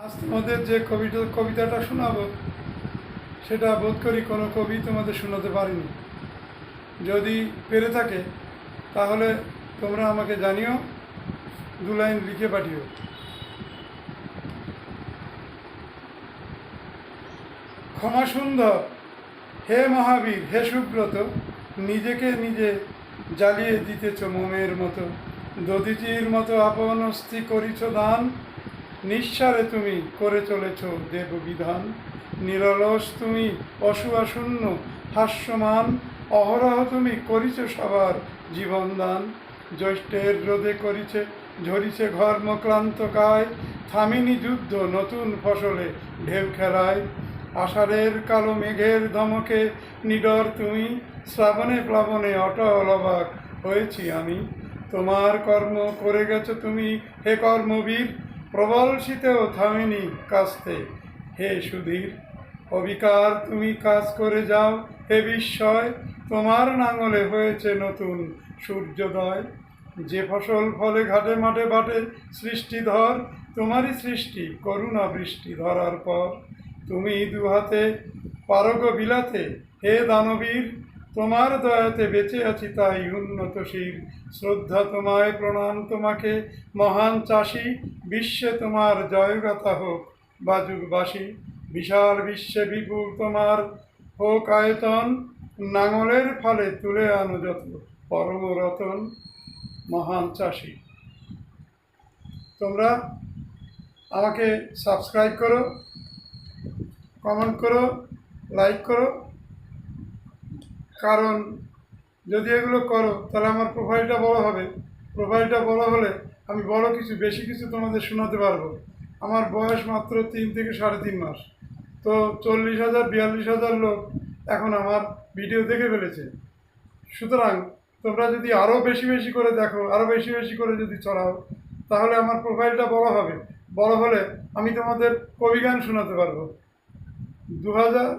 আজ তোমাদের যে কবিতাটা শোনাবো সেটা বোধ করি কোনো কবি তোমাদের শোনাতে পারেনি। যদি পেরে থাকে তাহলে তোমরা আমাকে জানিও, 2 লাইন লিখে পাঠিও। ক্ষমা সুন্দর হে মহাবীর, হে সুব্রত, নিজেকে নিজে জ্বালিয়ে দিতেছ মোমের মতো। দধিচির মতো আপন অস্থি করিছ দান, নিঃসারে তুমি করে চলেছ দেববিধান। নিরলস তুমি অসুয়াশূন্য হাস্যমান, অহরহ তুমি করিছ সবার জীবনদান। জ্যৈষ্ঠের রোদে করিছে ঝরিছে ঘর্মক্লান্ত কায়, থামিনি যুদ্ধ নতুন ফসলে ঢেউ খেলায়। আষাঢ়ের কালো মেঘের ধমকে নিডর তুমি, শ্রাবণে প্লাবনে অটল অবাক হয়েছি আমি। তোমার কর্ম করে গেছো তুমি হে কর্মবীর, প্রবল শীতেও থামেনি কাস্তে হে সুধীর। অবিকার তুমি কাজ করে যাও হে বিস্ময়, তোমার নাঙলে হয়েছে নতুন সূর্যোদয়। যে ফসল ফলে ঘাটে মাঠে বাটে সৃষ্টিধর, তোমারই সৃষ্টি করুণা বৃষ্টি ধরার পর। তুমি দুহাতে পারগ বিলাতে হে দানবীর, তোমার দয়াতে বেঁচে আছি তাই উন্নতশীল। শ্রদ্ধা তোমায়, প্রণাম তোমাকে মহান চাষি, বিশ্বে তোমার জয়গাথা হোক বাজুকবাসী। বিশাল বিশ্বে বিপুল তোমার হোক আয়তন, নাঙলের ফালে তুলে আনো যত পরম রতন মহান চাষি। তোমরা আমাকে সাবস্ক্রাইব করো, কমেন্ট করো, লাইক করো, কারণ যদি এগুলো করো তাহলে আমার প্রোফাইলটা বড় হবে। প্রোফাইলটা বড় হলে আমি বড় কিছু বেশি কিছু তোমাদের শোনাতে পারবো। আমার বয়স মাত্র 3 থেকে 3.5 মাস, তো 40,000-42,000 লোক এখন আমার ভিডিও দেখে ফেলেছে। সুতরাং তোমরা যদি আরও বেশি বেশি করে দেখো, আরও বেশি বেশি করে যদি চড়াও, তাহলে আমার প্রোফাইলটা বড় হবে। বড় হলে আমি তোমাদের কবিগান শোনাতে পারবো।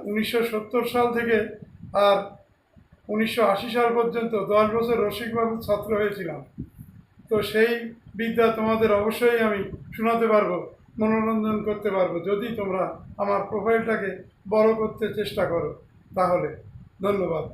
1970 সাল থেকে আর 1980 সাল পর্যন্ত 10 বছর রসিকবাবুর ছাত্র হয়েছিলাম। তো সেই বিদ্যা তোমাদের অবশ্যই আমি শোনাতে পারবো, মনোরঞ্জন করতে পারবো, যদি তোমরা আমার প্রোফাইলটাকে বড় করতে চেষ্টা করো। তাহলে ধন্যবাদ।